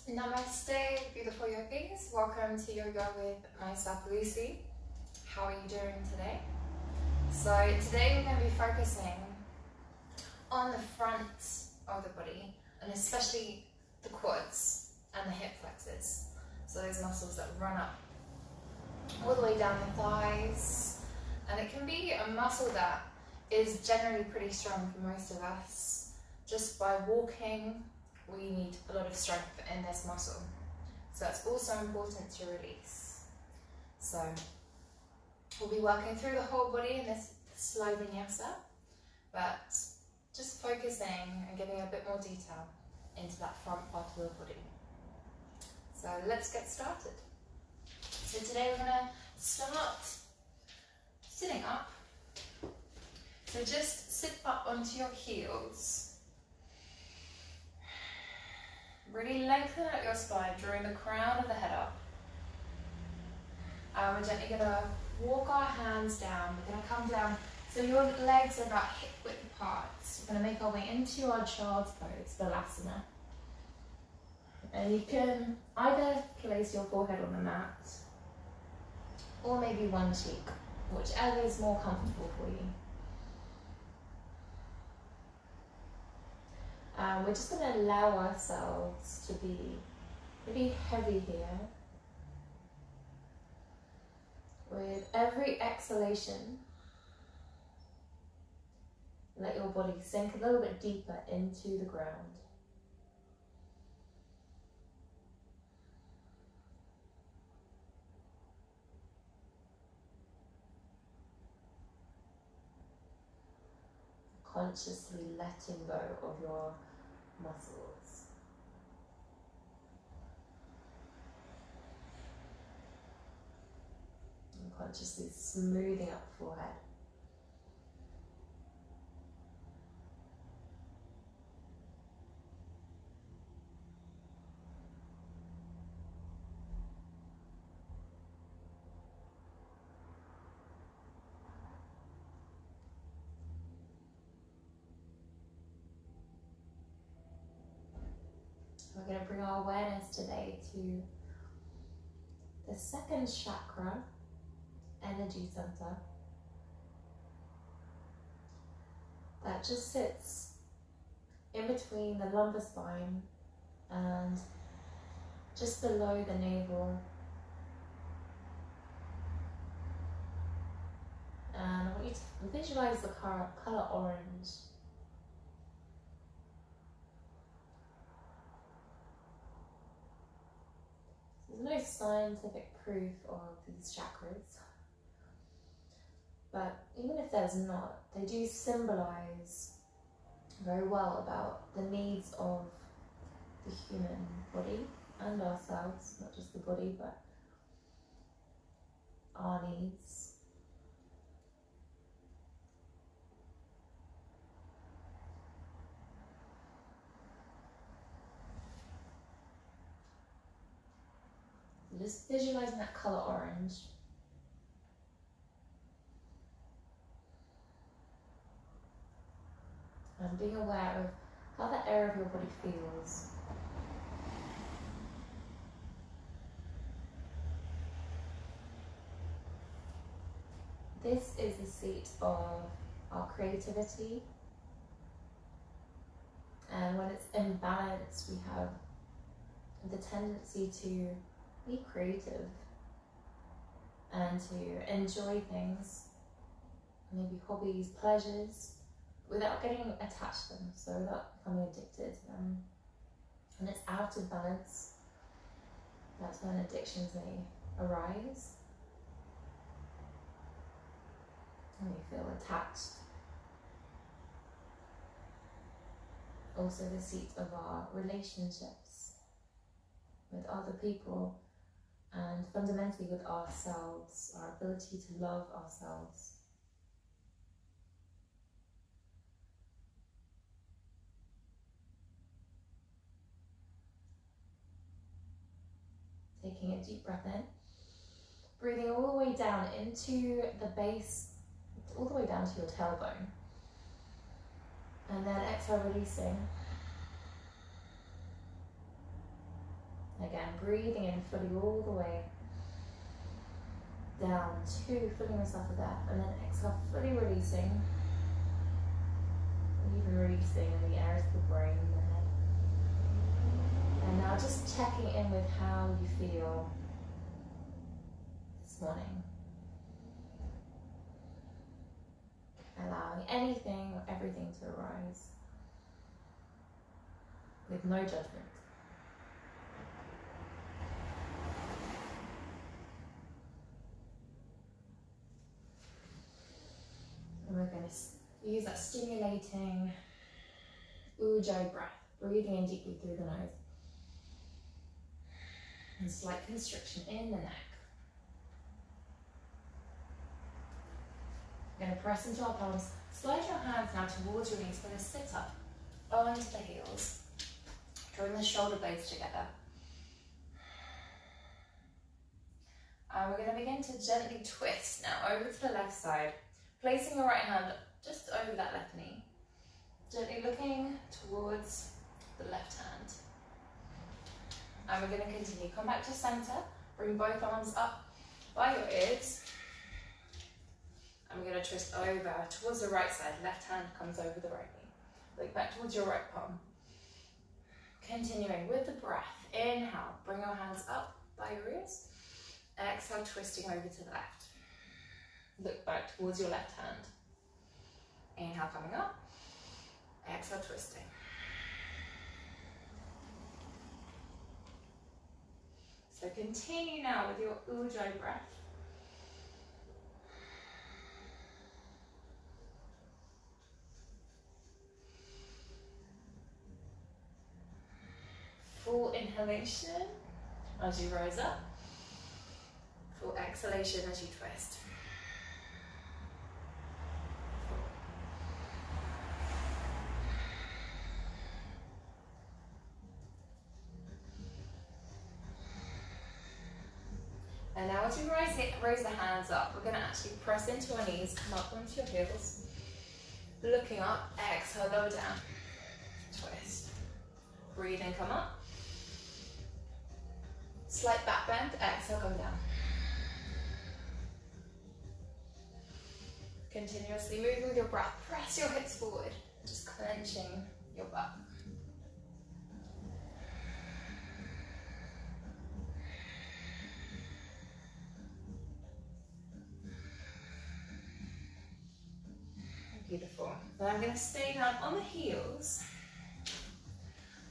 Namaste, beautiful yogis. Welcome to Yoga with myself, Lucy. How are you doing today? So today we're going to be focusing on the front of the body, and especially the quads and the hip flexors. So those muscles that run up all the way down the thighs. And it can be a muscle that is generally pretty strong for most of us. Just by walking, we need a lot of strength in this muscle. So it's also important to release. So we'll be working through the whole body in this slow vinyasa, but just focusing and giving a bit more detail into that front part of the body. So let's get started. So today we're going to start sitting up. So just sit up onto your heels. Really lengthen out your spine, drawing the crown of the head up. We're gently going to walk our hands down. We're going to come down so your legs are about hip width apart. We're going to make our way into our child's pose, Balasana. And you can either place your forehead on the mat or maybe one cheek, whichever is more comfortable for you. We're just going to allow ourselves to be really heavy here. With every exhalation, let your body sink a little bit deeper into the ground. Consciously letting go of your muscles. And consciously smoothing up the forehead. We're going to bring our awareness today to the second chakra, energy center, that just sits in between the lumbar spine and just below the navel. And I want you to visualize the color orange. There's no scientific proof of these chakras, but even if there's not, they do symbolize very well about the needs of the human body and ourselves, not just the body, but our needs. Just visualizing that color orange. And being aware of how that area of your body feels. This is the seat of our creativity. And when it's in balance, we have the tendency to be creative and to enjoy things, maybe hobbies, pleasures, without getting attached to them, so without becoming addicted to them. And it's out of balance, that's when addictions may arise. And we feel attached. Also the seat of our relationships with other people, and fundamentally with ourselves, our ability to love ourselves. Taking a deep breath in, breathing all the way down into the base, all the way down to your tailbone. And then exhale, releasing. Again, breathing in fully all the way down, 2, filling yourself with that, and then exhale, fully releasing, even releasing in the areas of the brain and the head. And now just checking in with how you feel this morning. Allowing anything or everything to arise with no judgment. And we're going to use that stimulating Ujjayi breath, breathing in deeply through the nose. And slight constriction in the neck. We're going to press into our palms. Slide your hands now towards your knees. We're going to sit up onto the heels, drawing the shoulder blades together. And we're going to begin to gently twist now over to the left side, placing your right hand just over that left knee. Gently looking towards the left hand. And we're going to continue. Come back to center. Bring both arms up by your ears. And we're going to twist over towards the right side. Left hand comes over the right knee. Look back towards your right palm. Continuing with the breath. Inhale. Bring your hands up by your ears. Exhale, twisting over to the left. Look back towards your left hand. Inhale, coming up. Exhale, twisting. So continue now with your Ujjayi breath. Full inhalation as you rise up. Full exhalation as you twist. And now as you raise the hands up, we're going to actually press into our knees, come up onto your heels. Looking up, exhale, lower down. Twist. Breathe in, come up. Slight back bend, exhale, come down. Continuously moving with your breath. Press your hips forward, just clenching your butt. Beautiful. Then I'm going to stay down on the heels.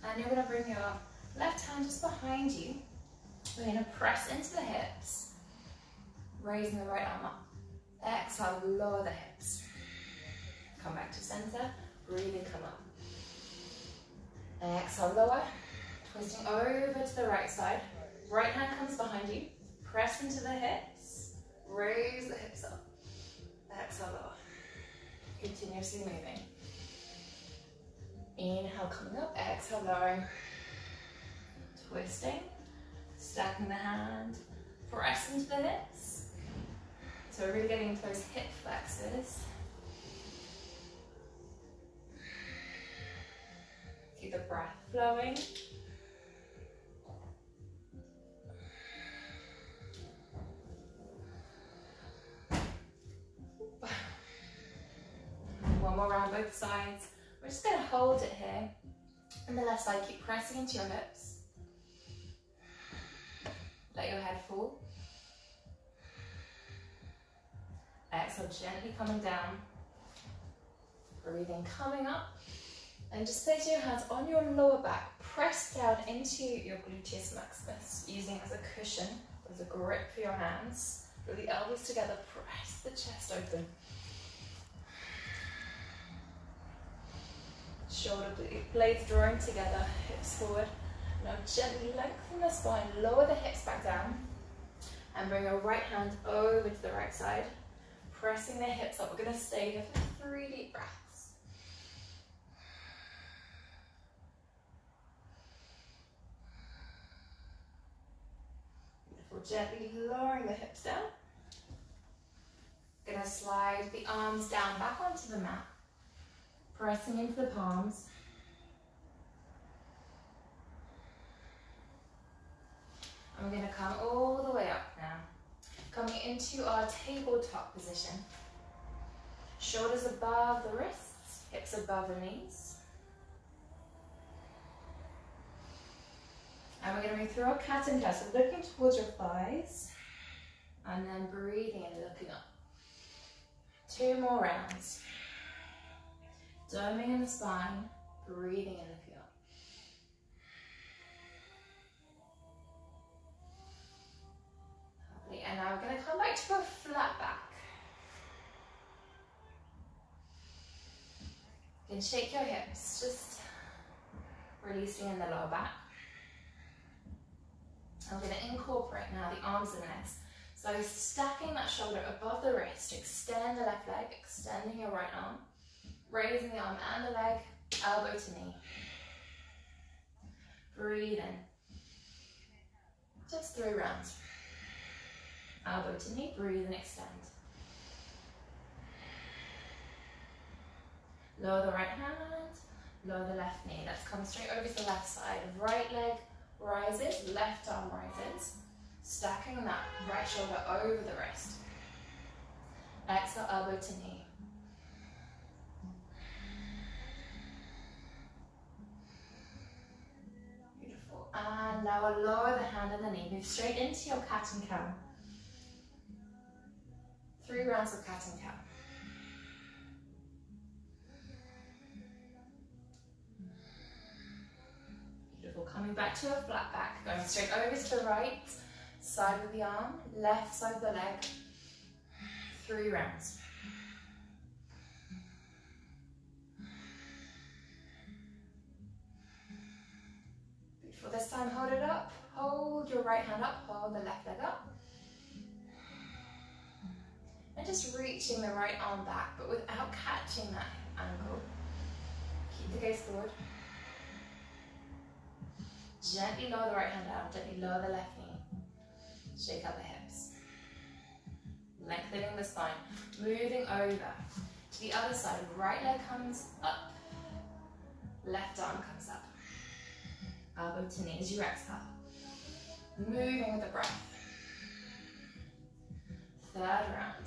And you're going to bring your left hand just behind you. We're going to press into the hips. Raising the right arm up. Exhale, lower the hips. Come back to center. Breathing, come up. Exhale, lower. Twisting over to the right side. Right hand comes behind you. Press into the hips. Raise the hips up. Exhale, lower. Continuously moving. Inhale, coming up. Exhale, lowering. Twisting. Stacking the hand. Press into the hips. So we're really getting into those hip flexors. Keep the breath flowing. One more round both sides. We're just going to hold it here. And the left side, keep pressing into your hips. Let your head fall. Exhale, gently coming down. Breathing, coming up. And just place your hands on your lower back. Press down into your gluteus maximus, using it as a cushion, as a grip for your hands. With the elbows together, press the chest open. Shoulder blades drawing together, hips forward. Now gently lengthen the spine, lower the hips back down, and bring your right hand over to the right side, pressing the hips up. We're going to stay here for 3 deep breaths. Beautiful. Gently lowering the hips down. Going to slide the arms down back onto the mat. Pressing into the palms. into our tabletop position. Shoulders above the wrists, hips above the knees. And we're going to move through our cat and cow. So looking towards your thighs and then breathing and looking up. 2 more rounds. Doming in the spine, breathing and looking up. Lovely. And now we're going to come back to a flat back. You can shake your hips, just releasing in the lower back. I'm going to incorporate now the arms and legs. So stacking that shoulder above the wrist, extend the left leg, extending your right arm, raising the arm and the leg, elbow to knee. Breathe in. Just 3 rounds. Elbow to knee, breathe and extend. Lower the right hand, lower the left knee. Let's come straight over to the left side. Right leg rises, left arm rises. Stacking that right shoulder over the wrist. Exhale, elbow to knee. Beautiful. And now lower the hand and the knee. Move straight into your cat and cow. 3 rounds of cat and cow. Beautiful. Coming back to a flat back. Going straight over to the right side of the arm, left side of the leg. 3 rounds. Beautiful. This time hold it up. Hold your right hand up. Hold the left leg up. And just reaching the right arm back, but without catching that ankle. Keep the gaze forward. Gently lower the right hand down. Gently lower the left knee. Shake out the hips. Lengthening the spine. Moving over to the other side. Right leg comes up. Left arm comes up. Elbow to knee as you exhale. Moving with the breath. 3rd round.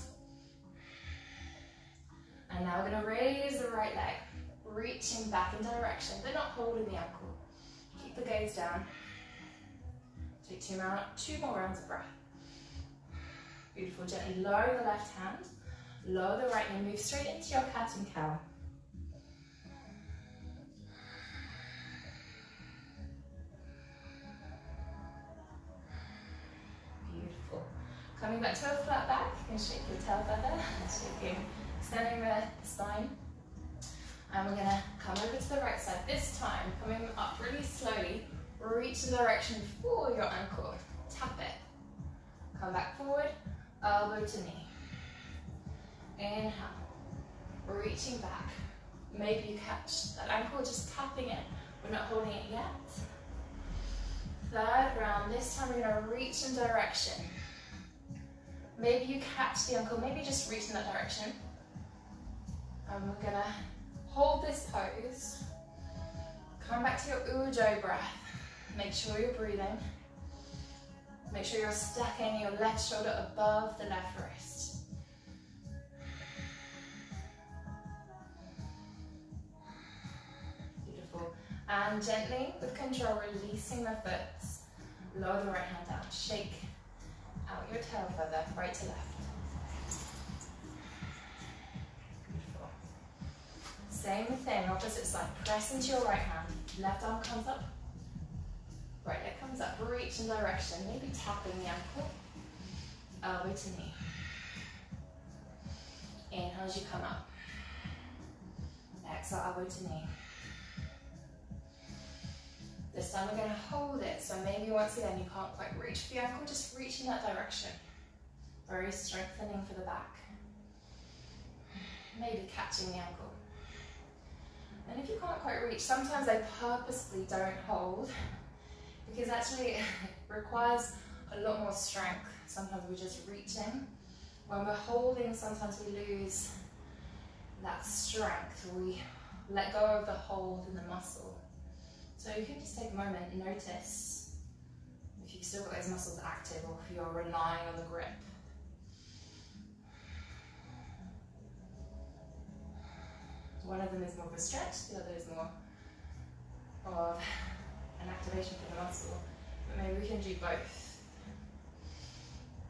And now we're going to raise the right leg. Reaching back in direction, but not holding the ankle. Keep the gaze down. Take 2 more rounds of breath. Beautiful. Gently lower the left hand. Lower the right knee. Move straight into your cat and cow. Beautiful. Coming back to a flat back. You can shake your tail feather. Shaking, extending the spine. And we're going to come over to the right side. This time, coming up really slowly. Reach the direction for your ankle. Tap it. Come back forward. Elbow to knee. Inhale. Reaching back. Maybe you catch that ankle, just tapping it. We're not holding it yet. 3rd round. This time we're going to reach in direction. Maybe you catch the ankle. Maybe just reach in that direction. And we're going to hold this pose. Come back to your Ujjayi breath. Make sure you're breathing. Make sure you're stacking your left shoulder above the left wrist. Beautiful. And gently, with control, releasing the foot. Lower the right hand down. Shake out your tail feather, right to left. Beautiful. Same thing, opposite side. Press into your right hand. Left arm comes up. Right leg comes up, reach in direction, maybe tapping the ankle, elbow to knee. Inhale as you come up. Exhale, elbow to knee. This time we're going to hold it, so maybe once again you can't quite reach for the ankle, just reach in that direction. Very strengthening for the back. Maybe catching the ankle. And if you can't quite reach, sometimes I purposefully don't hold, because actually it requires a lot more strength. Sometimes we're just reaching. When we're holding, sometimes we lose that strength. We let go of the hold in the muscle. So you can just take a moment and notice if you've still got those muscles active or if you're relying on the grip. One of them is more of a stretch, the other is more of an activation for the muscle. But maybe we can do both.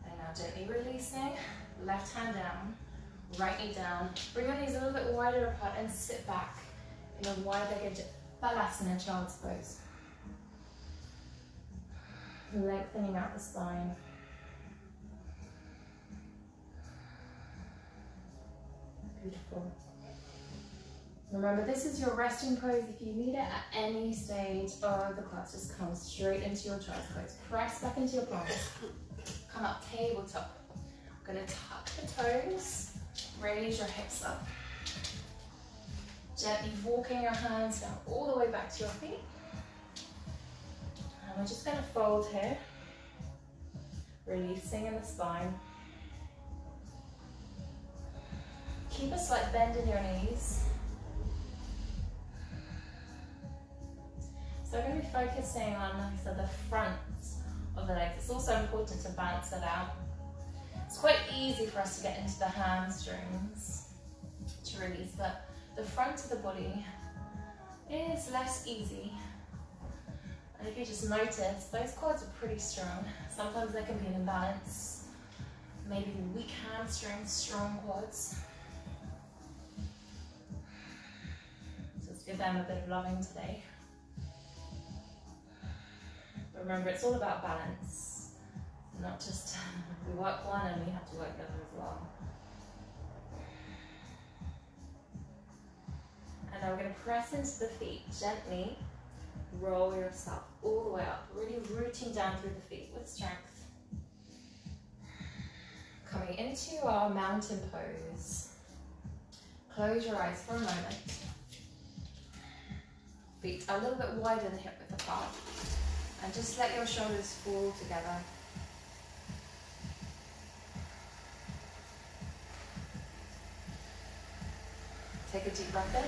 And now gently releasing, left hand down, right knee down. Bring your knees a little bit wider apart and sit back in a wide-legged balasana, child's pose. Lengthening out the spine. Beautiful. Remember, this is your resting pose. If you need it at any stage of the class, just come straight into your child's pose. Press back into your palms. Come up, tabletop. I'm going to tuck the toes, raise your hips up. Gently walking your hands down all the way back to your feet. And we're just going to fold here, releasing in the spine. Keep a slight bend in your knees. So we're going to be focusing on, like I said, the front of the legs. It's also important to balance that out. It's quite easy for us to get into the hamstrings to release, but the front of the body is less easy. And if you just notice, those quads are pretty strong. Sometimes there can be an imbalance. Maybe weak hamstrings, strong quads. So let's give them a bit of loving today. But remember, it's all about balance. Not just we work one and we have to work the other as well. And now we're going to press into the feet gently. Roll yourself all the way up, really rooting down through the feet with strength. Coming into our mountain pose. Close your eyes for a moment. Feet a little bit wider than hip width apart. And just let your shoulders fall together. Take a deep breath in.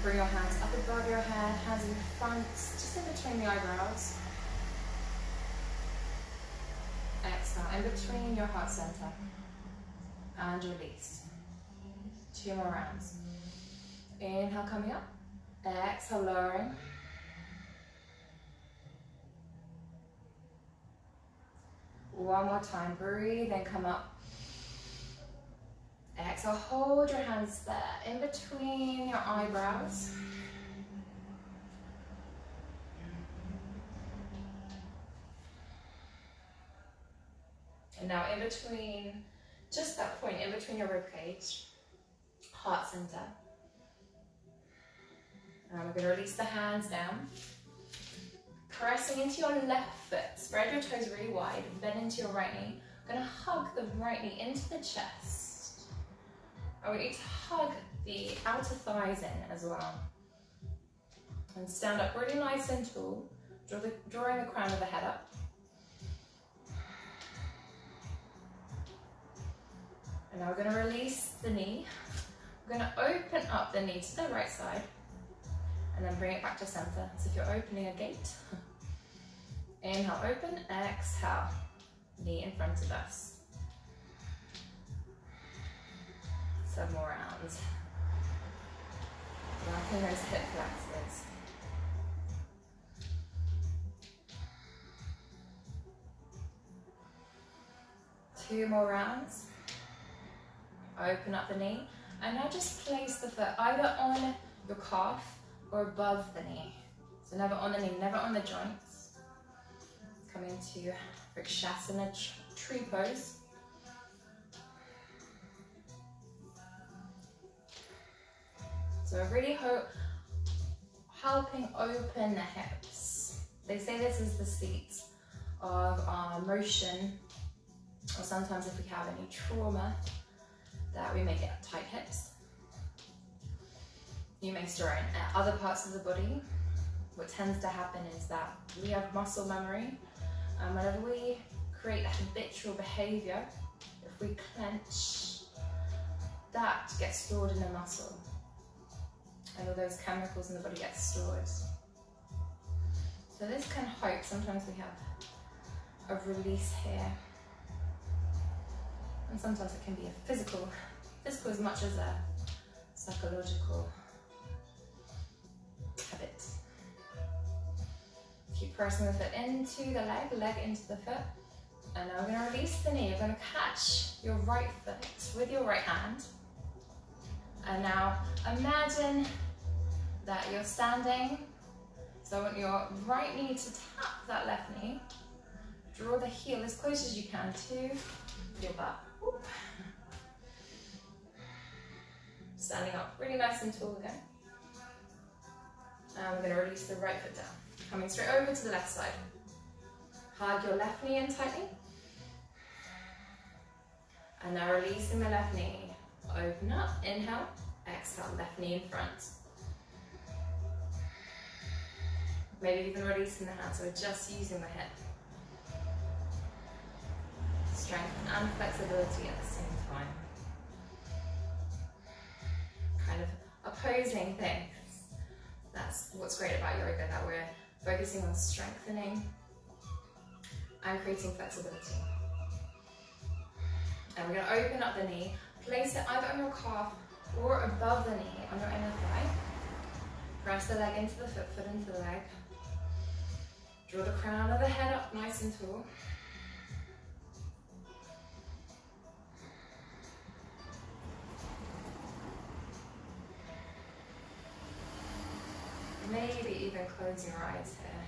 Bring your hands up above your head, hands in front, just in between the eyebrows. Exhale, in between your heart center. And release. 2 more rounds. Inhale, coming up. Exhale, lowering. One more time, breathe and come up. Exhale, hold your hands there, in between your eyebrows. And now in between, just that point, in between your ribcage, heart center. And we're going to release the hands down. Pressing into your left foot, spread your toes really wide, bend into your right knee. I'm going to hug the right knee into the chest. I want you to hug the outer thighs in as well. And stand up really nice and tall, drawing the crown of the head up. And now we're going to release the knee. We're going to open up the knee to the right side and then bring it back to center. So if you're opening a gate, inhale, open, exhale, knee in front of us. 7 more rounds. Working those hip flexors. Two more rounds. Open up the knee. And now just place the foot either on your calf or above the knee. So never on the knee, never on the joints. Coming to Vrikshasana tree pose. So really helping open the hips. They say this is the seat of our motion, or sometimes if we have any trauma, that we may get tight hips. You may store it in other parts of the body. What tends to happen is that we have muscle memory, and whenever we create a habitual behavior, if we clench, that gets stored in the muscle. And all those chemicals in the body get stored. So this can help. Sometimes we have a release here. And sometimes it can be a physical as much as a psychological pressing the foot into the leg, leg into the foot. And now we're going to release the knee. You're going to catch your right foot with your right hand. And now imagine that you're standing. So I want your right knee to tap that left knee. Draw the heel as close as you can to your butt. Oop. Standing up really nice and tall again. And we're going to release the right foot down. Coming straight over to the left side. Hug your left knee in tightly. And now releasing the left knee. Open up, inhale, exhale, left knee in front. Maybe even releasing the hand, so we're just using the hip. Strength and flexibility at the same time. Kind of opposing things. That's what's great about yoga, that we're focusing on strengthening and creating flexibility. And we're going to open up the knee, place it either on your calf or above the knee on your inner thigh. Press the leg into the foot, foot into the leg. Draw the crown of the head up nice and tall. Maybe even closing your eyes here.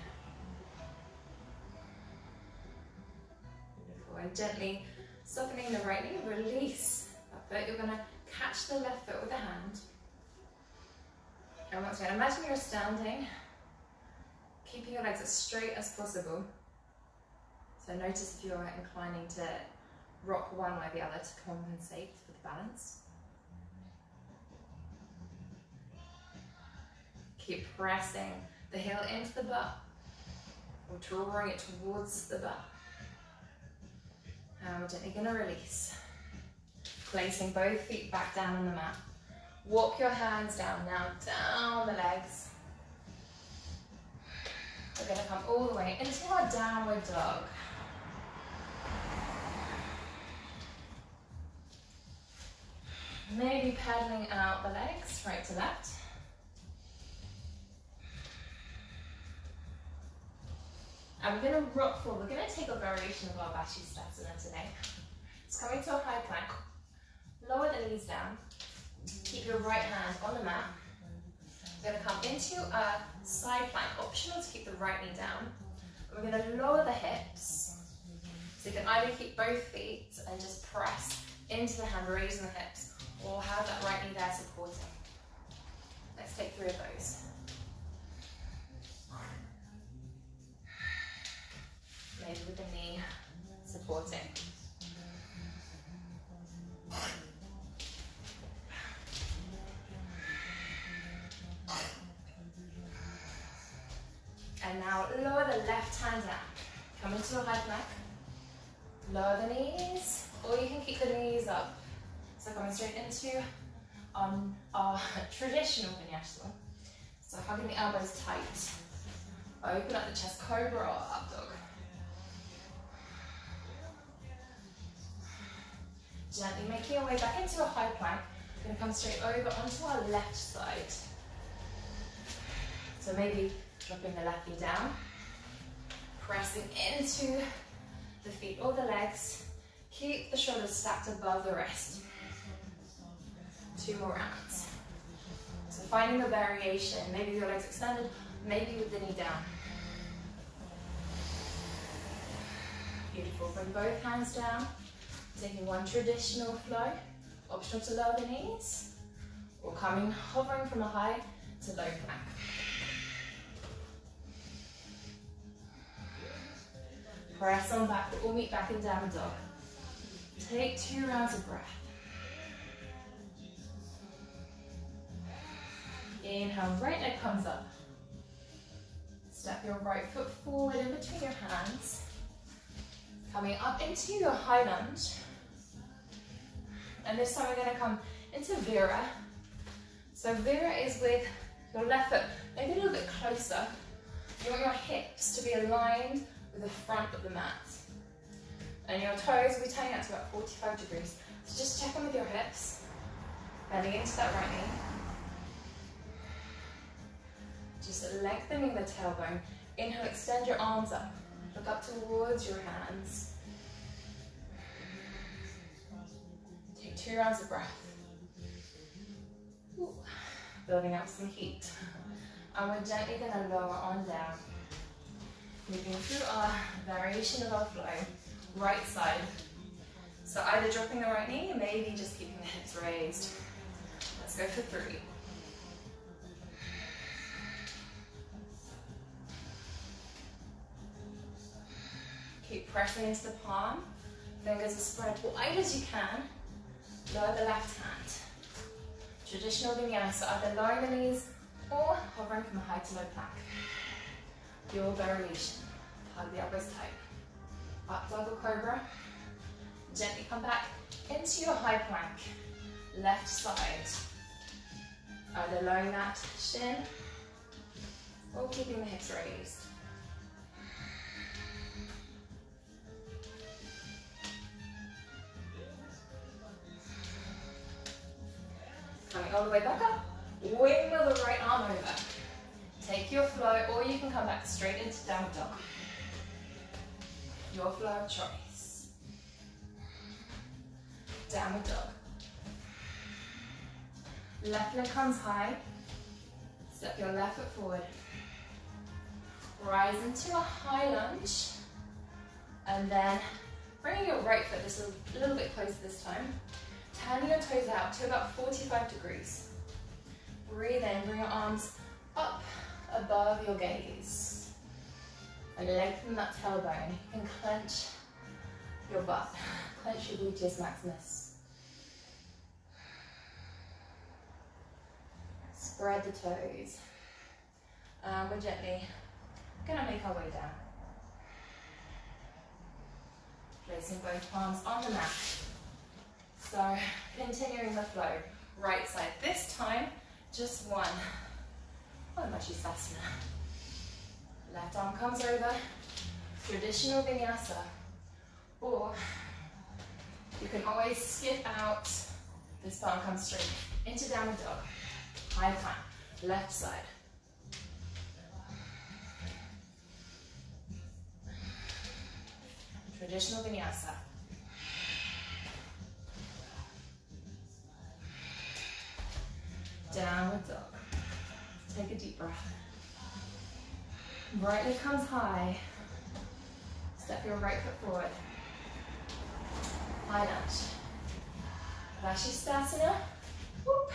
Beautiful. And gently softening the right knee, release that foot. You're going to catch the left foot with the hand. And once again, imagine you're standing, keeping your legs as straight as possible. So notice if you're inclining to rock one way or the other to compensate for the balance. Keep pressing the heel into the butt, or drawing it towards the butt. And we're gently going to release. Placing both feet back down on the mat. Walk your hands down now, down the legs. We're going to come all the way into our downward dog. Maybe pedaling out the legs, right to left. And we're going to rock forward. We're going to take a variation of our Vashisthasana today. It's coming to a high plank. Lower the knees down. Keep your right hand on the mat. We're going to come into a side plank. Optional to keep the right knee down. We're going to lower the hips. So you can either keep both feet and just press into the hand, raising the hips, or have that right knee there supporting. Let's take 3 of those. Maybe with the knee supporting. And now lower the left hand down. Come into a high plank. Lower the knees, or you can keep the knees up. So coming straight into our traditional vinyasa. So hugging the elbows tight. Open up the chest, cobra or up dog. Gently making your way back into a high plank. We're going to come straight over onto our left side. So maybe dropping the left knee down, pressing into the feet or the legs. Keep the shoulders stacked above the wrist. 2 more rounds. So finding the variation, maybe your legs extended, maybe with the knee down. Beautiful, bring both hands down. Taking one traditional flow, optional to lower the knees, or coming, hovering from a high to low plank. Press on back, we'll meet back in downward dog. Take 2 rounds of breath. Inhale, right leg comes up. Step your right foot forward in between your hands. Coming up into your high lunge. And this time we're going to come into Vira. So Vira is with your left foot maybe a little bit closer. You want your hips to be aligned with the front of the mat. And your toes will be turning out to about 45 degrees. So just check in with your hips. Bending into that right knee. Just lengthening the tailbone Inhale, extend your arms up. Look up towards your hands. Take 2 rounds of breath. Ooh. Building up some heat. And we're gently going to lower on down. Moving through our variation of our flow. Right side. So either dropping the right knee, maybe just keeping the hips raised. Let's go for 3. Keep pressing into the palm. Fingers are spread wide as you can. Lower the left hand. Traditional vinyasa, either lowering the knees or hovering from high to low plank. Your variation. Hug the elbows tight. Up dog or cobra. Gently come back into your high plank. Left side. Either lowering that shin or keeping the hips raised. Coming all the way back up, wiggle the right arm over. Take your flow, or you can come back straight into downward dog. Your flow of choice. Downward dog. Left leg comes high. Step your left foot forward. Rise into a high lunge. And then bringing your right foot just a little bit closer this time. Turning your toes out to about 45 degrees. Breathe in, bring your arms up above your gaze. And lengthen that tailbone. You can clench your butt, clench your gluteus maximus. Spread the toes. And we're gently gonna make our way down. Placing both palms on the mat. So, continuing the flow, right side. This time, just one. Energizing. Left arm comes over, traditional vinyasa. Or, you can always skip out, this palm comes straight into downward dog. High plank, left side. Traditional vinyasa. Downward dog. Take a deep breath. Right leg comes high. Step your right foot forward. High lunge. Vashisthasana. Whoop.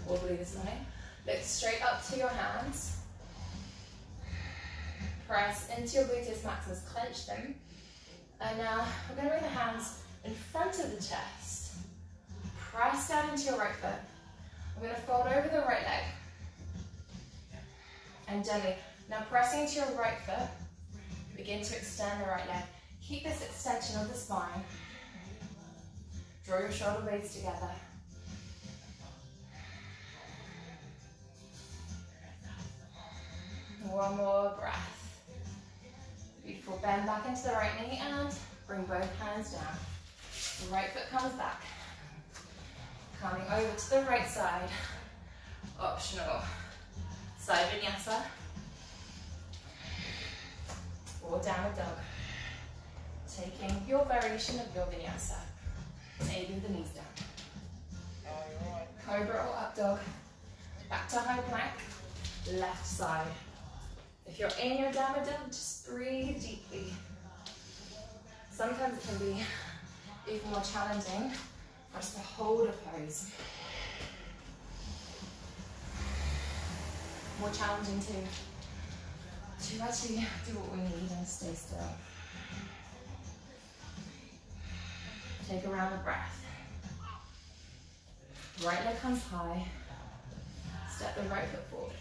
Wobbly this morning. Look straight up to your hands. Press into your gluteus maximus. Clench them. And now we're going to bring the hands in front of the chest. Press down into your right foot. I'm going to fold over the right leg. And gently, now pressing into your right foot, begin to extend the right leg. Keep this extension of the spine. Draw your shoulder blades together. One more breath. Beautiful, bend back into the right knee and bring both hands down. The right foot comes back. Coming over to the right side. Optional. Side vinyasa. Or downward dog. Taking your variation of your vinyasa. Maybe with the knees down. Cobra or up dog. Back to high plank. Left side. If you're in your downward dog, just breathe deeply. Sometimes it can be even more challenging for us to hold a pose. More challenging to actually do what we need and stay still. Take a round of breath. Right leg comes high. Step the right foot forward.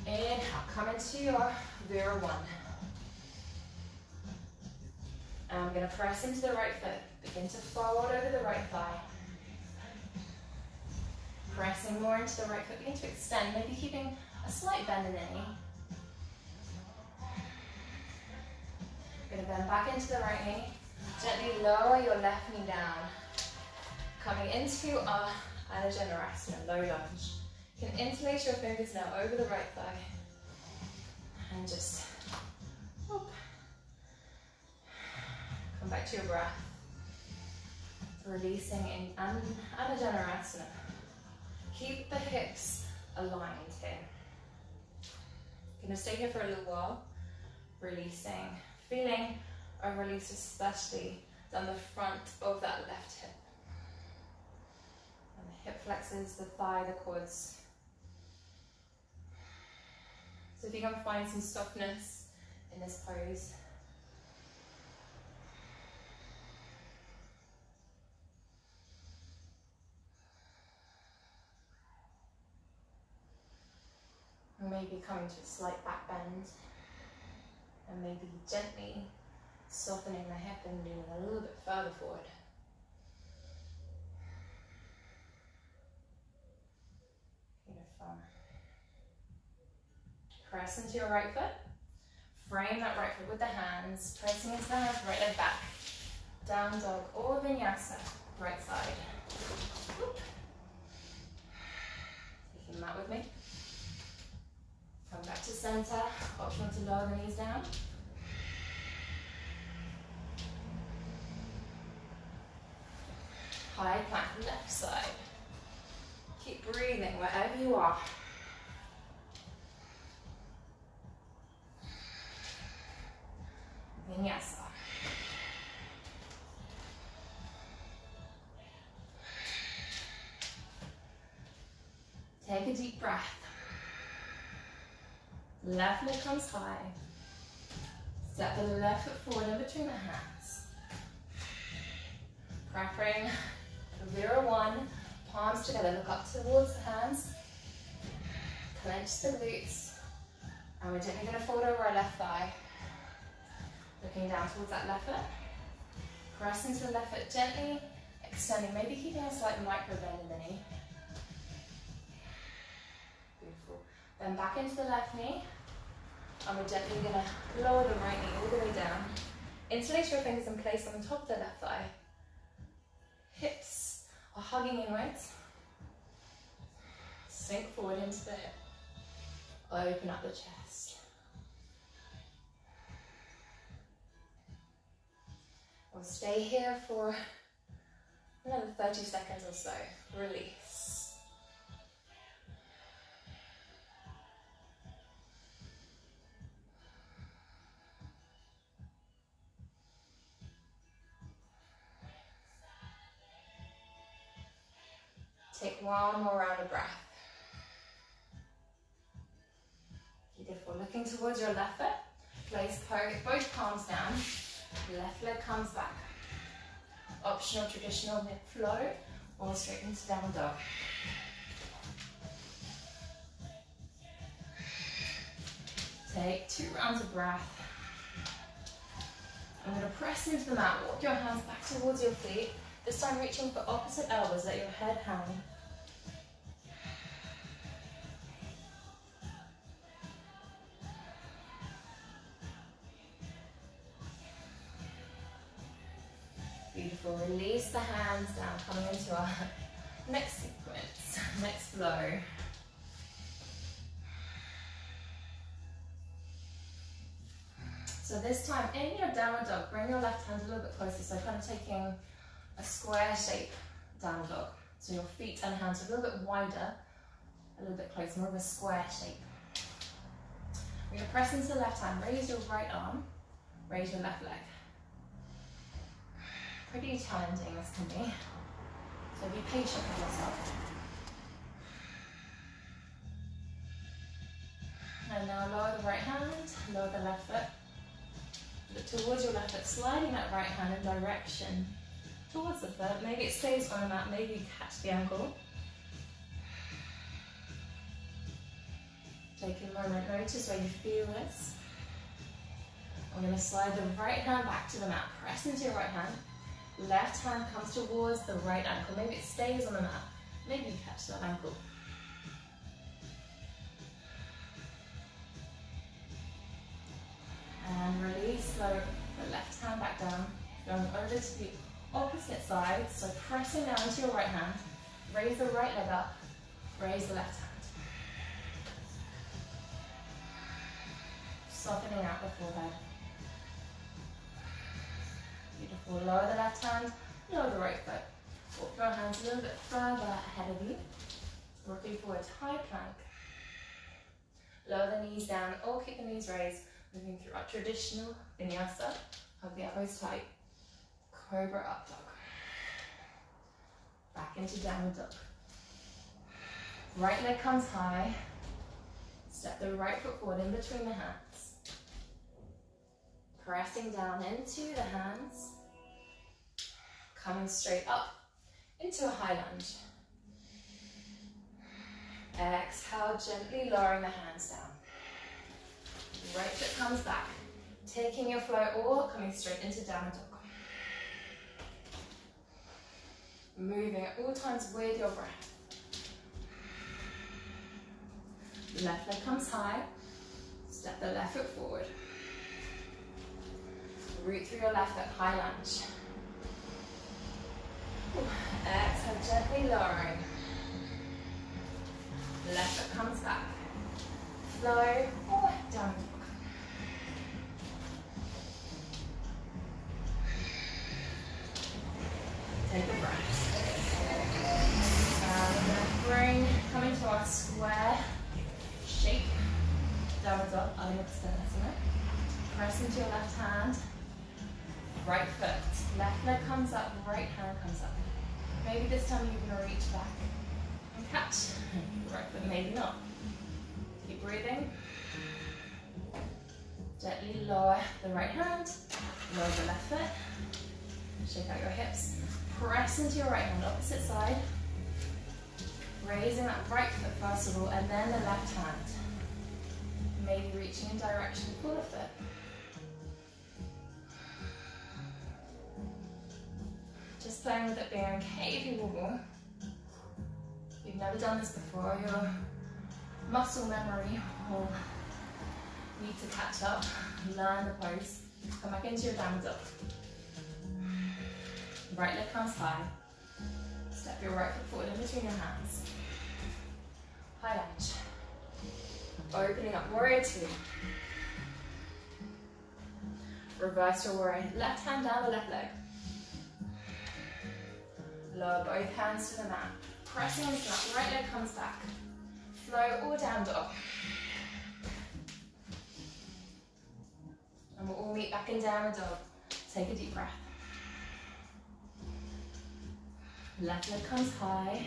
Inhale, come into your Vera 1. And I'm going to press into the right foot. Begin to fold over the right thigh. Pressing more into the right foot. Begin to extend, maybe keeping a slight bend in the knee. Going to bend back into the right knee. Gently lower your left knee down. Coming into our Energizing, low lunge. You can interlace your fingers now over the right thigh. And just whoop. Come back to your breath. Releasing in Anajanarasana. Keep the hips aligned here. Gonna stay here for a little while. Releasing. Feeling a release especially down the front of that left hip. And the hip flexors, the thigh, the quads. So if you can find some softness in this pose. Maybe coming to a slight back bend. And maybe gently softening the hip and moving a little bit further forward. Beautiful. Press into your right foot. Frame that right foot with the hands. Pressing into the hands, right leg back. Down dog or vinyasa, right side. Whoop. Taking that with me. Come back to center. Option to lower the knees down. High plank, left side. Keep breathing wherever you are. Vinyasa. Take a deep breath. Left leg comes high. Step the left foot forward in between the hands. Preparing Vira 1, palms together, look up towards the hands. Clench the glutes. And we're gently going to fold over our left thigh. Looking down towards that left foot. Press into the left foot gently, extending, maybe keeping a slight micro bend in the knee. Beautiful. Then back into the left knee. And we're gently going to lower the right knee all the way down. Interlace your fingers in place on the top of the left thigh. Hips are hugging inwards. Sink forward into the hip. Open up the chest. We'll stay here for another 30 seconds or so. Release. Take one more round of breath. Beautiful. Looking towards your left foot. Place both palms down. Left leg comes back. Optional traditional hip flow or straight into downward dog. Take 2 rounds of breath. I'm going to press into the mat. Walk your hands back towards your feet. This time reaching for opposite elbows, let your head hang. Beautiful. Release the hands down, coming into our next sequence, next flow. So this time in your downward dog, bring your left hand a little bit closer. So kind of taking a square shape downward dog. So your feet and hands are a little bit wider, a little bit closer, more of a square shape. We're going to press into the left hand, raise your right arm, raise your left leg. Pretty challenging this can be, so be patient with yourself. And now lower the right hand, lower the left foot. Look towards your left foot, sliding that right hand in direction towards the foot. Maybe it stays on the mat, maybe you catch the ankle. Take a moment, notice where you feel this. I'm going to slide the right hand back to the mat, press into your right hand. Left hand comes towards the right ankle. Maybe it stays on the mat. Maybe you catch that ankle. And release, slow the left hand back down. Going over to the opposite side. So pressing down into your right hand. Raise the right leg up. Raise the left hand. Softening out the forehead. Beautiful. Lower the left hand, lower the right foot. Walk your hands a little bit further ahead of you. Rocking forward, high plank. Lower the knees down or keep the knees raised. Moving through our traditional vinyasa. Hug the elbows tight. Cobra up dog. Back into downward dog. Right leg comes high. Step the right foot forward in between the hands. Pressing down into the hands. Coming straight up into a high lunge. Exhale, gently lowering the hands down. Right foot comes back. Taking your flow or coming straight into downward dog. Moving at all times with your breath. Left leg comes high. Step the left foot forward. Root through your left foot, high lunge. Exhale, gently lowering. Left foot comes back. Flow or down dog. Take a breath. We're going to bring, come into our square shape. Downward dog, Adho Mukha. Press into your left hand. Right foot. Left leg comes up, right hand comes up. Maybe this time you're going to reach back and catch. Right foot, maybe not. Keep breathing. Gently lower the right hand. Lower the left foot. Shake out your hips. Press into your right hand, opposite side. Raising that right foot first of all, and then the left hand. Maybe reaching in direction for the foot. Just playing with it, being okay if you wobble. If you've never done this before, your muscle memory will need to catch up. Learn the pose. Come back into your downward dog. Right leg comes high. Step your right foot forward in between your hands. High lunge. Opening up, warrior two. Reverse your warrior. Left hand down the left leg. Lower both hands to the mat. Pressing into that, right leg comes back. Flow or down dog. And we'll all meet back in downward dog. Take a deep breath. Left leg comes high.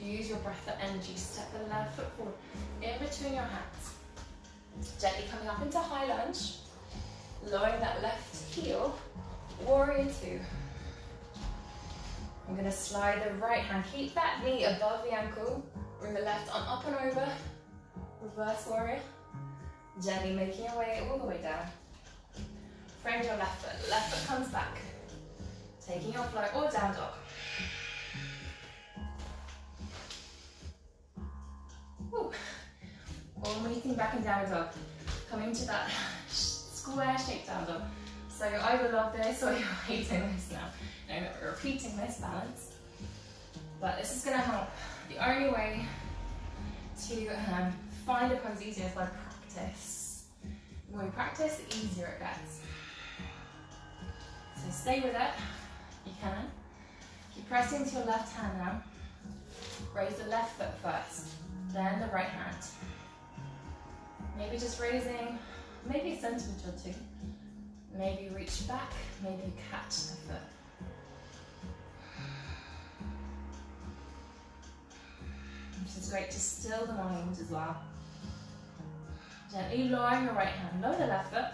Use your breath for energy. Step the left foot forward in between your hands. Gently coming up into high lunge. Lowering that left heel. Warrior two. I'm going to slide the right hand. Keep that knee above the ankle. Bring the left arm up and over. Reverse warrior. Gently making your way all the way down. Frame your left foot. Left foot comes back. Taking your flow or down dog. Woo. All meeting back in downward dog. Coming to that square shape down dog. So you either love this or you're hating this now. No, we're repeating this balance. But this is going to help. The only way to find a pose easier is by practice. The more you practice, the easier it gets. So stay with it. You can. Keep pressing into your left hand now. Raise the left foot first, then the right hand. Maybe just raising, maybe a centimetre or two. Maybe reach back, maybe catch the foot. Which is great to still the mind as well. Gently lowering your right hand, lower the left foot.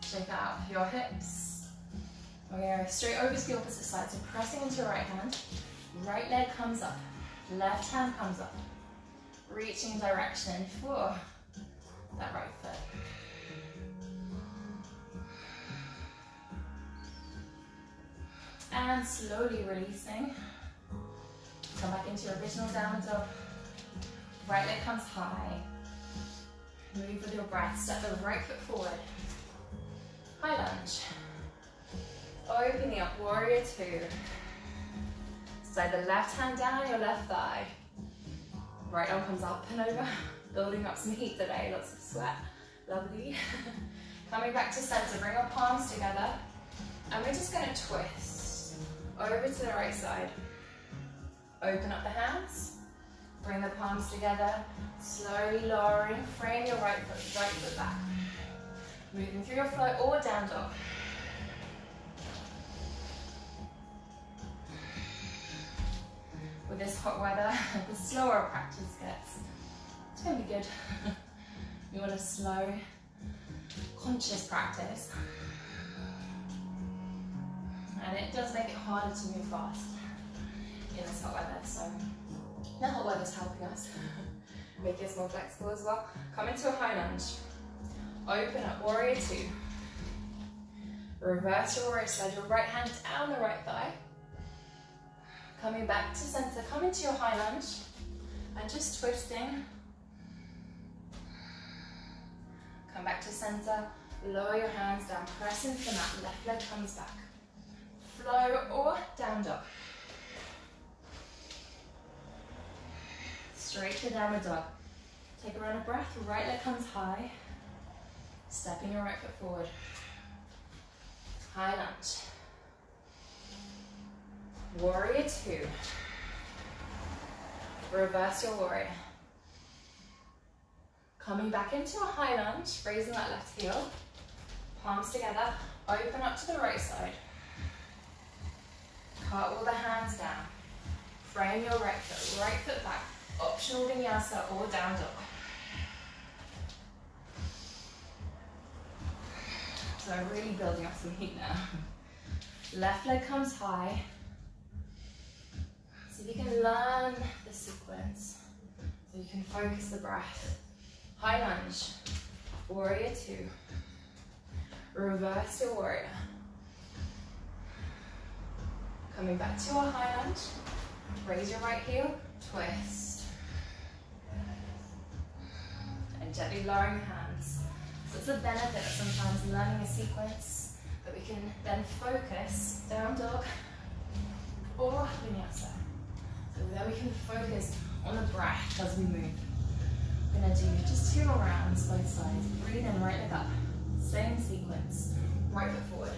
Shake out your hips. We're going to go straight over to the opposite side, so pressing into your right hand. Right leg comes up, left hand comes up. Reaching direction for that right foot. And slowly releasing. Come back into your original downward dog. Right leg comes high. Move with your breath. Step the right foot forward. High lunge. Opening up, warrior two. Slide the left hand down your left thigh. Right arm comes up and over. Building up some heat today, lots of sweat. Lovely. Coming back to center, bring your palms together. And we're just going to twist over to the right side. Open up the hands. Bring the palms together. Slowly lowering. Frame your right foot back. Moving through your flow or down dog. With this hot weather, the slower practice gets, it's going to be good. We want a slow, conscious practice. And it does make it harder to move fast in this hot weather, so the hot weather's helping us make us more flexible as well. Come into a high lunge. Open up, warrior two. Reverse your warrior, slide your right hand down the right thigh. Coming back to center, come into your high lunge and just twisting. Come back to center, lower your hands down, press into the mat, left leg comes back. Flow or down dog. Straight to downward dog. Take a round of breath, right leg comes high. Stepping your right foot forward. High lunge. Warrior two. Reverse your warrior. Coming back into a high lunge, raising that left heel. Palms together, open up to the right side. Cartwheel the hands down. Frame your right foot back. Optional vinyasa or down dog. So really building up some heat now. Left leg comes high. So you can learn the sequence. So you can focus the breath. High lunge. Warrior two. Reverse your warrior. Coming back to a high lunge. Raise your right heel. Twist. And gently lowering the hands. So it's a benefit of sometimes learning a sequence that we can then focus down dog or vinyasa. So then we can focus on the breath as we move. We're going to do just 2 more rounds, both sides. Breathe in, right leg up. Same sequence. Right foot forward.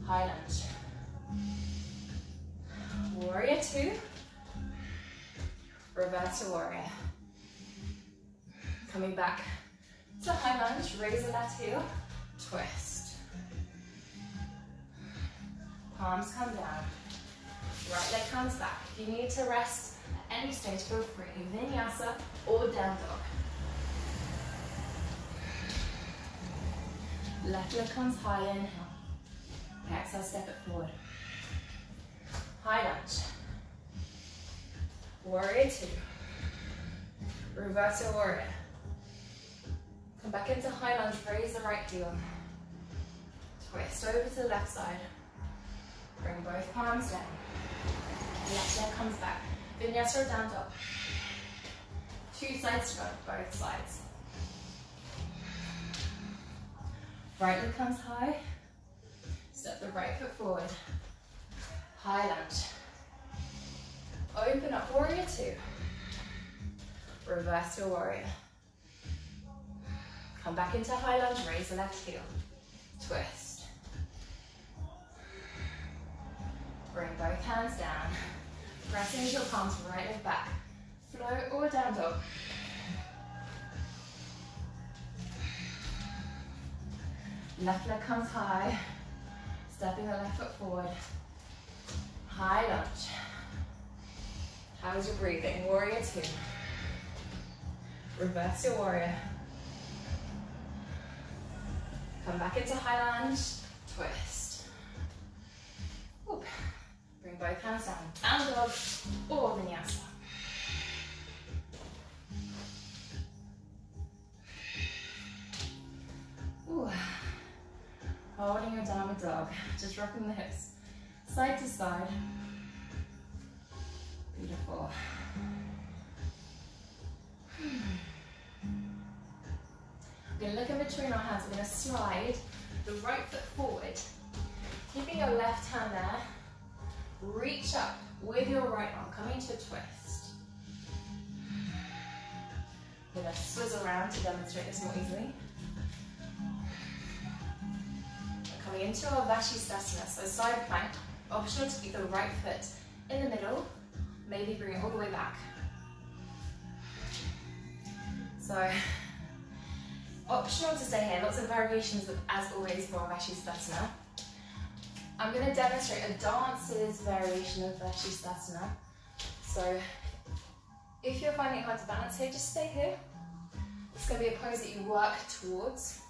High lunge. Warrior two. Reverse your warrior. Coming back to high lunge, raise the left heel, twist. Palms come down. Right leg comes back. If you need to rest at any stage, feel free. Vinyasa or down dog. Left leg comes high, inhale. Exhale, step it forward. High lunge. Warrior two. Reverse your warrior. Come back into high lunge, raise the right heel. Twist over to the left side. Bring both palms down. Left leg comes back. Vinyasa or down dog. 2 sides to go, both sides. Right leg comes high. Step the right foot forward. High lunge. Open up, warrior two. Reverse your warrior. Come back into high lunge, raise the left heel. Twist. Bring both hands down. Press into your palms, right leg back. Flow or down dog. Left leg comes high. Stepping the left foot forward. High lunge. How's your breathing? Warrior two. Reverse your warrior. Come back into high lunge. Twist. Whoop. Bring both hands down. Down dog or vinyasa. Ooh. Holding your downward dog. Just rocking the hips side to side. Beautiful. We're going to look in between our hands. We're going to slide the right foot forward. Keeping your left hand there. Reach up with your right arm, coming to a twist. I'm going to swizzle around to demonstrate this more easily. We're coming into our Vashisthasana, so side plank. Optional to keep the right foot in the middle, maybe bring it all the way back. So, optional to stay here, lots of variations as always for Vashisthasana. I'm going to demonstrate a dancer's variation of Vashisthasana. So, if you're finding it hard to balance here, just stay here. It's going to be a pose that you work towards.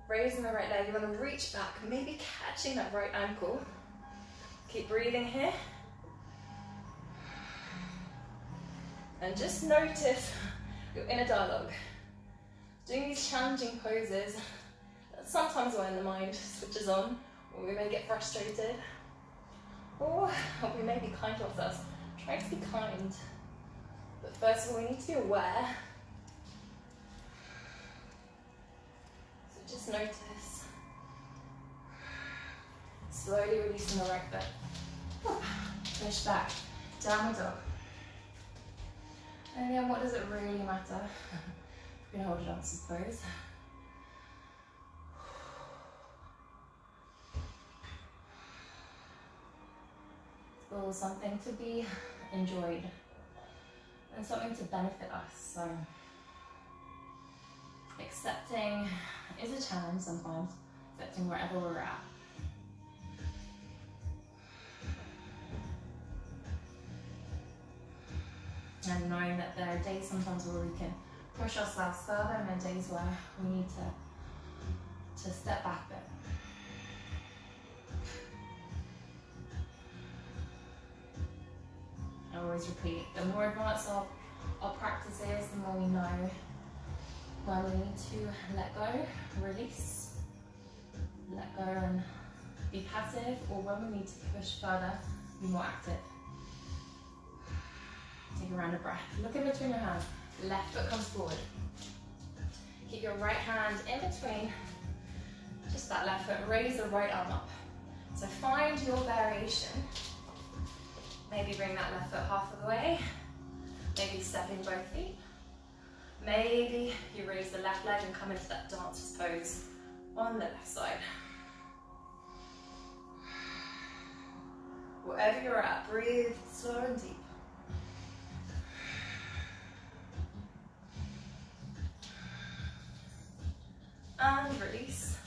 Raising the right leg, you want to reach back, maybe catching that right ankle. Keep breathing here. And just notice your inner dialogue. Doing these challenging poses, that's sometimes when the mind switches on, or we may get frustrated, or we may be kind to ourselves. Try to be kind. But first of all, we need to be aware. So just notice. Slowly releasing the right foot. Push back. Downward dog. And again, what does it really matter? We're going to hold it on, I suppose. It's all something to be enjoyed and something to benefit us. So, accepting is a challenge sometimes, accepting wherever we're at. And knowing that there are days sometimes where we can push ourselves further, and there are days where we need to step back a bit. I always repeat, the more advanced our practice is, the more we know when we need to let go, release, let go and be passive, or when we need to push further, be more active. Take a round of breath. Look in between your hands. Left foot comes forward. Keep your right hand in between just that left foot. Raise the right arm up. So find your variation. Maybe bring that left foot half of the way. Maybe step in both feet. Maybe you raise the left leg and come into that dancer's pose on the left side. Wherever you're at, breathe slow and deep. And release.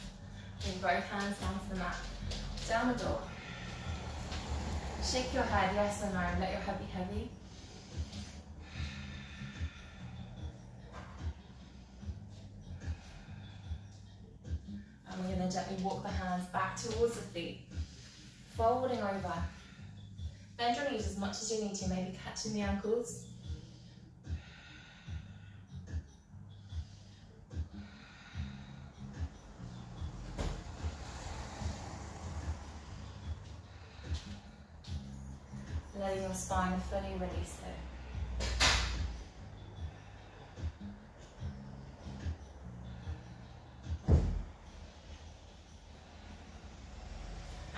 Bring both hands down to the mat. Downward dog. Shake your head, yes or no. Let your head be heavy. And we're going to gently walk the hands back towards the feet. Folding over. Bend your knees as much as you need to, maybe catching the ankles. Letting your spine fully release here.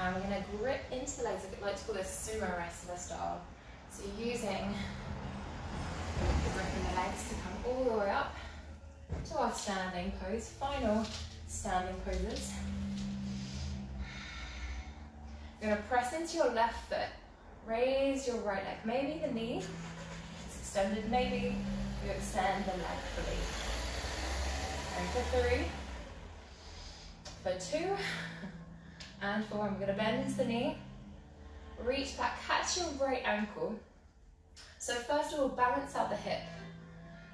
And we're going to grip into the legs. I like to call this sumo wrestler style. So you're using the grip in the legs to come all the way up to our standing pose. Final standing poses. You're going to press into your left foot. Raise your right leg. Maybe the knee is extended. Maybe you extend the leg fully. And for 3, for 2, and 4. I'm going to bend into the knee. Reach back. Catch your right ankle. So first of all, balance out the hip.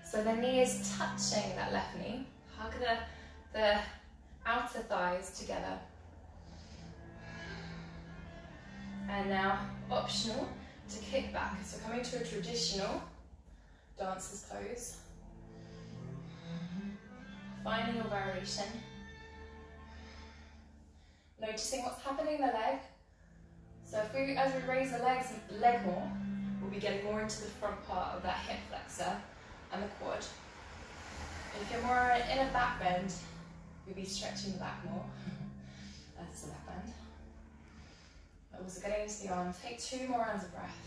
So the knee is touching that left knee. Hug the outer thighs together. And now, optional to kick back. So coming to a traditional dancer's pose. Finding your variation. Noticing what's happening in the leg. So as we raise the leg more, we'll be getting more into the front part of that hip flexor and the quad. And if you're more in a back bend, you'll be stretching the back more. That's the left bend. Also getting into the arm. Take 2 more rounds of breath.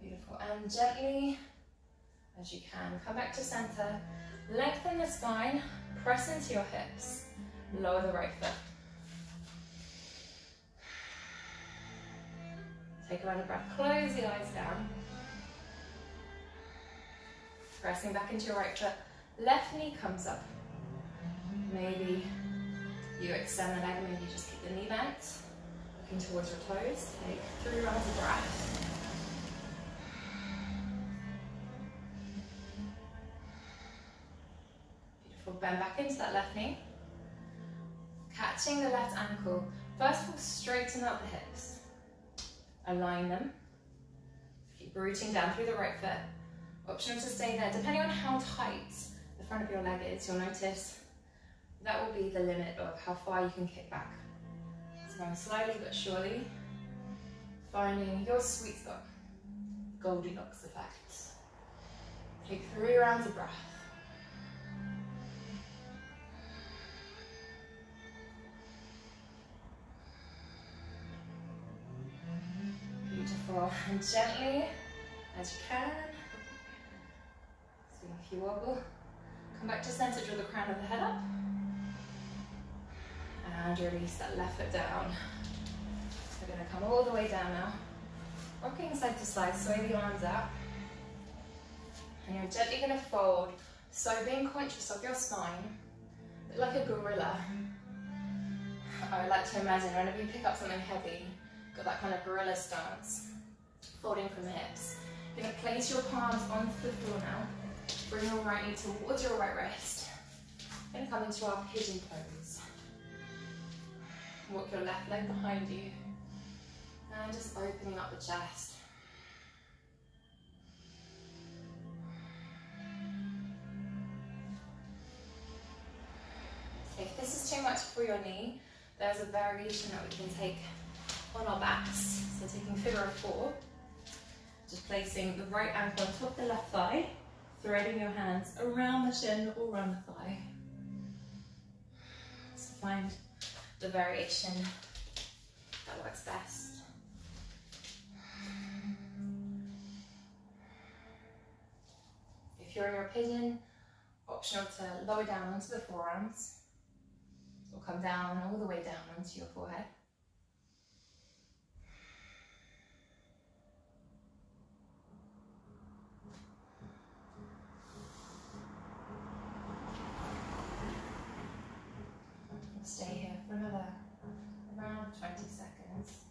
Beautiful. And gently, as you can, come back to center. Lengthen the spine, press into your hips. Lower the right foot. Take another breath. Close the eyes down. Pressing back into your right foot. Left knee comes up. Maybe you extend the leg, maybe you just keep the knee bent. Looking towards your toes. Take 3 rounds of breath. Beautiful. Bend back into that left knee. Catching the left ankle. First of all, straighten up the hips. Align them. Keep rooting down through the right foot. Optional to stay there. Depending on how tight the front of your leg is, you'll notice that will be the limit of how far you can kick back. So going slowly but surely, finding your sweet spot. Goldilocks effect. Take 3 rounds of breath. Beautiful. And gently, as you can, see if you wobble. Come back to center, draw the crown of the head up. And release that left foot down. We're going to come all the way down now. Rocking side to side, sway the arms out. And you're gently going to fold. So being conscious of your spine, a bit like a gorilla. I like to imagine whenever you pick up something heavy, got that kind of gorilla stance, folding from the hips. You're going to place your palms onto the floor now. Bring your right knee towards your right wrist. Going to come into our pigeon pose. Walk your left leg behind you. And just opening up the chest. If this is too much for your knee, there's a variation that we can take on our backs. So taking figure of 4. Just placing the right ankle on top of the left thigh. Threading your hands around the shin or around the thigh. So find the variation that works best. If you're in your pigeon, optional to lower down onto the forearms or come down all the way down onto your forehead. Stay here for another around 20 seconds.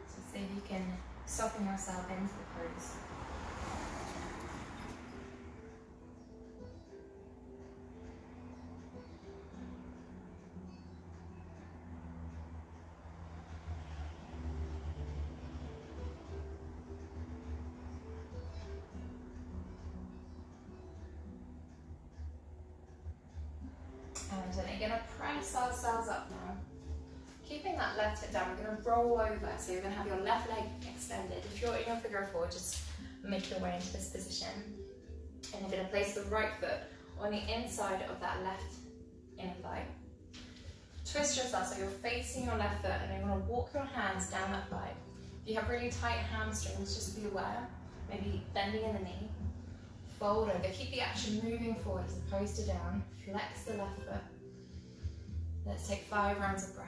So see if you can soften yourself into the pose. And then we're going to press ourselves up now. Keeping that left hip down, we're going to roll over. So you're going to have your left leg extended. If you're in your figure of 4, just make your way into this position. And you're going to place the right foot on the inside of that left inner thigh. Twist yourself so you're facing your left foot and you're going to walk your hands down that thigh. If you have really tight hamstrings, just be aware. Maybe bending in the knee. Fold over. Keep the action moving forward as opposed to down. Flex the left foot. Let's take 5 rounds of breath.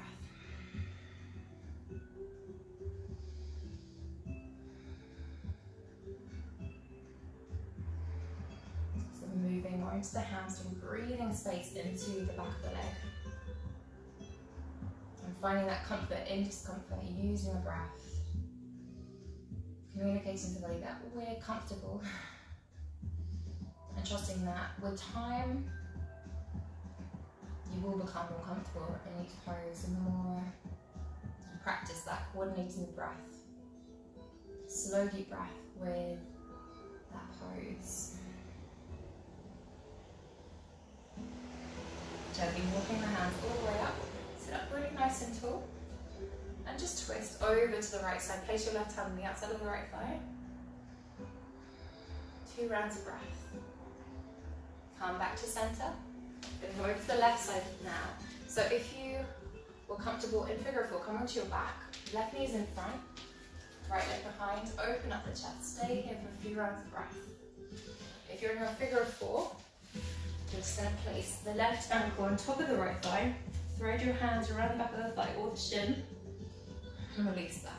So moving more into the hamstring, breathing space into the back of the leg. And finding that comfort in discomfort, using the breath. Communicating to the body that we're comfortable. And trusting that with time, you will become more comfortable in each pose, and the more you practice that, coordinating the breath. Slow deep breath with that pose. Gently walking the hands all the way up. Sit up really nice and tall. And just twist over to the right side. Place your left hand on the outside of the right thigh. 2 rounds of breath. Come back to center. Going to go over to the left side now. So if you were comfortable in figure four, come onto your back, left knee's in front, right leg behind, open up the chest, stay here for a few rounds of breath. If you're in your figure four, you're just going to place the left ankle on top of the right thigh, thread your hands around the back of the thigh or the shin, and release back.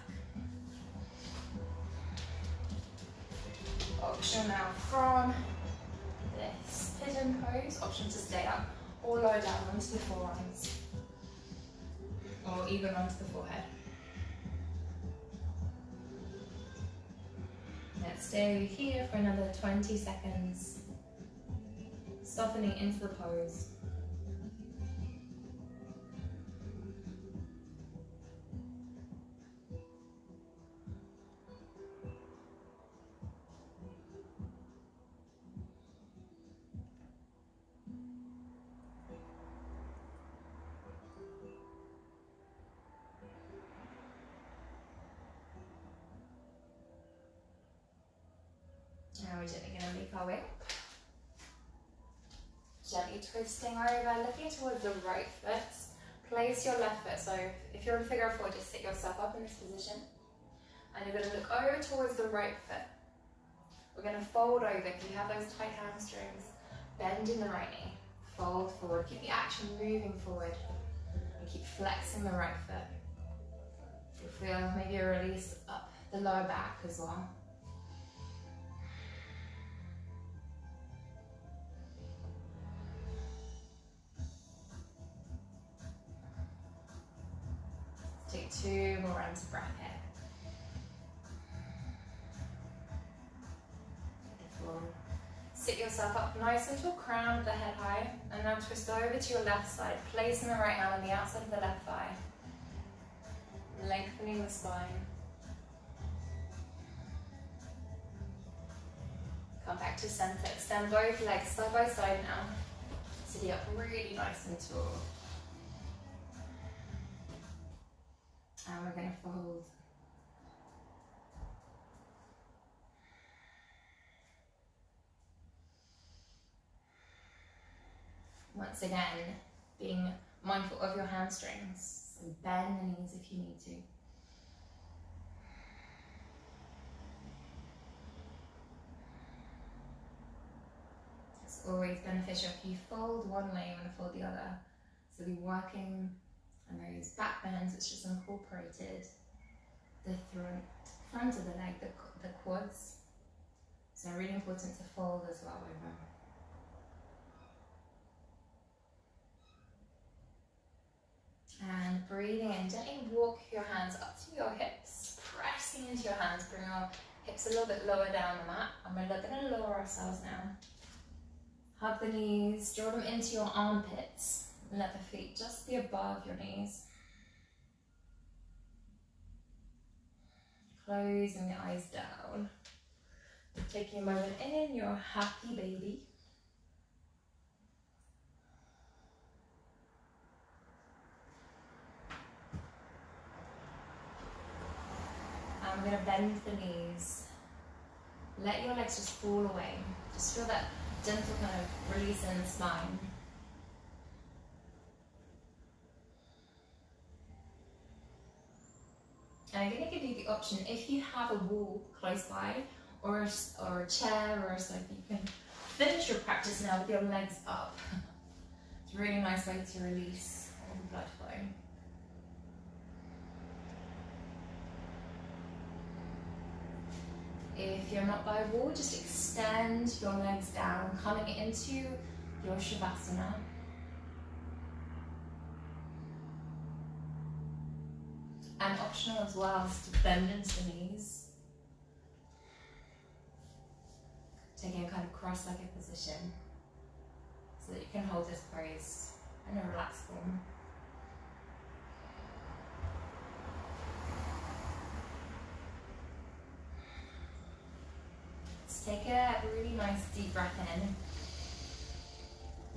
Option now from this pigeon pose, option to stay up or lower down onto the forearms or even onto the forehead. Let's stay here for another 20 seconds, softening into the pose. Now we're gently going to make our way up. Gently twisting over, looking towards the right foot. Place your left foot. So if you're in figure four, just sit yourself up in this position. And you're going to look over towards the right foot. We're going to fold over. If you have those tight hamstrings, bend in the right knee. Fold forward. Keep the action moving forward. And keep flexing the right foot. You'll feel maybe a release up the lower back as well. Take 2 more rounds of breath here. Beautiful. Sit yourself up nice and tall, crown the head high, and now twist over to your left side, placing the right hand on the outside of the left thigh, lengthening the spine. Come back to center, extend both legs side by side now. Sitting up really nice and tall. And we're going to fold. Once again, being mindful of your hamstrings. So bend the knees if you need to. It's always beneficial if you fold one way, you want to fold the other. So be working and those back bends, it's just incorporated the front of the leg, the quads. So really important to fold as well over. And breathing in, gently walk your hands up to your hips, pressing into your hands, bring your hips a little bit lower down the mat. And we're going to lower ourselves now. Hug the knees, draw them into your armpits. Let the feet just be above your knees. Closing the eyes down. Taking a moment in, your happy baby. And we're going to bend the knees. Let your legs just fall away. Just feel that gentle kind of release in the spine. And I'm going to give you the option, if you have a wall close by, or a chair or a sofa, you can finish your practice now with your legs up. It's a really nice way to release all the blood flow. If you're not by a wall, just extend your legs down, coming into your Shavasana. And optional as well is to bend into the knees. Taking a kind of cross-legged position so that you can hold this pose in a relaxed form. Let's take a really nice deep breath in.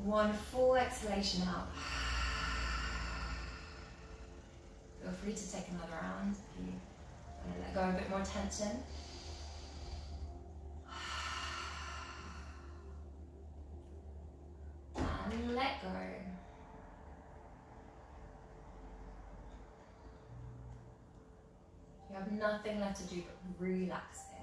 One full exhalation out. Feel free to take another round if you want to let go a bit more tension. And let go. You have nothing left to do but relax here.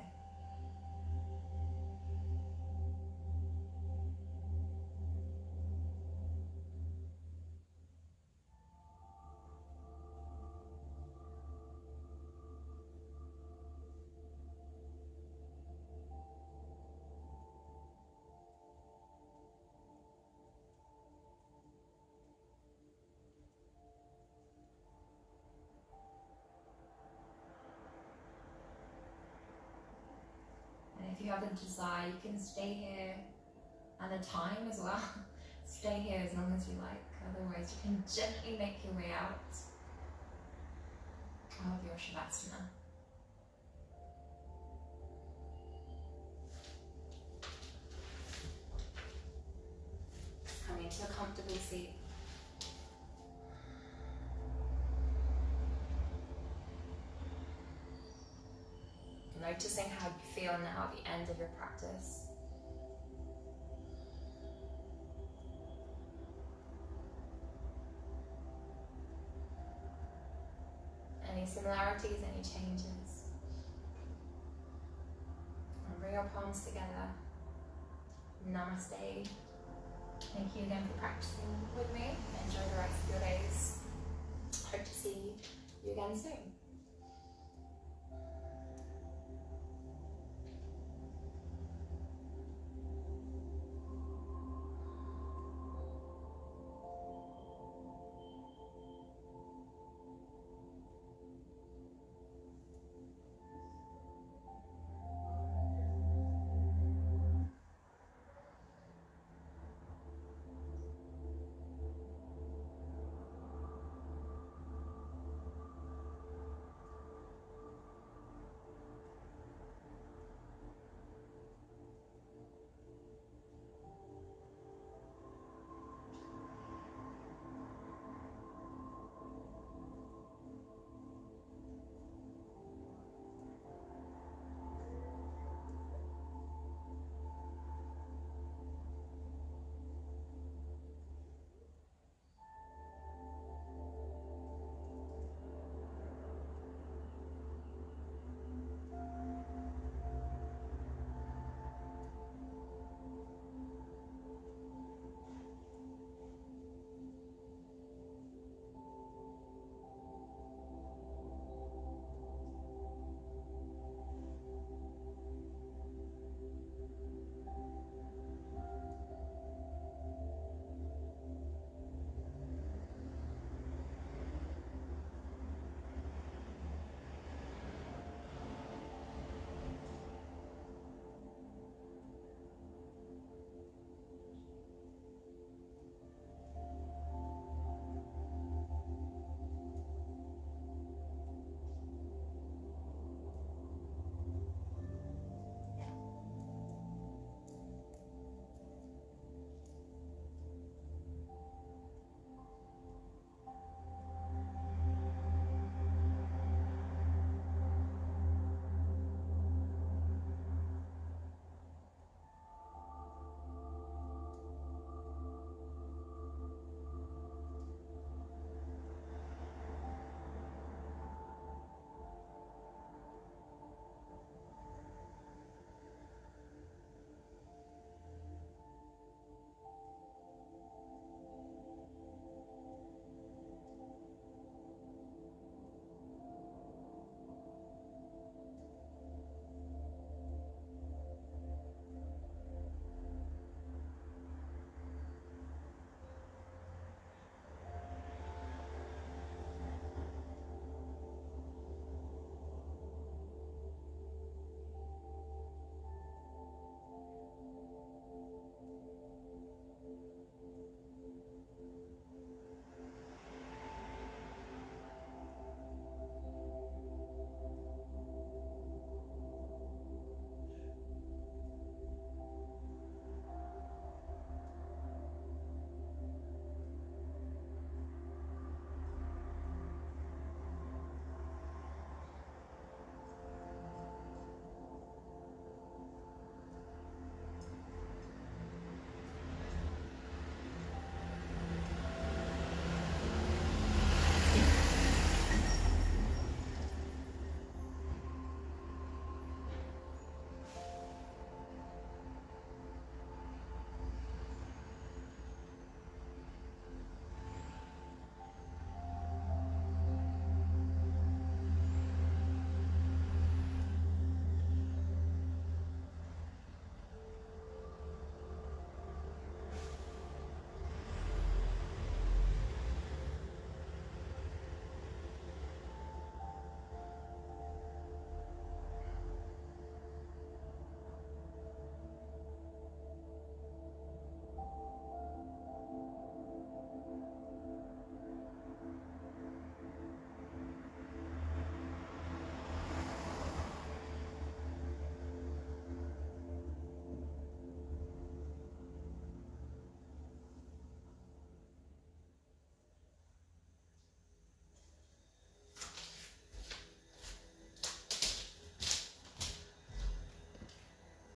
If you have a desire, you can stay here, and a time as well. Stay here as long as you like, otherwise you can gently make your way out of your Shavasana. Come into a comfortable seat. Noticing how you feel now at the end of your practice. Any similarities, any changes. And bring your palms together. Namaste. Thank you again for practicing with me. Enjoy the rest of your days. Hope to see you again soon.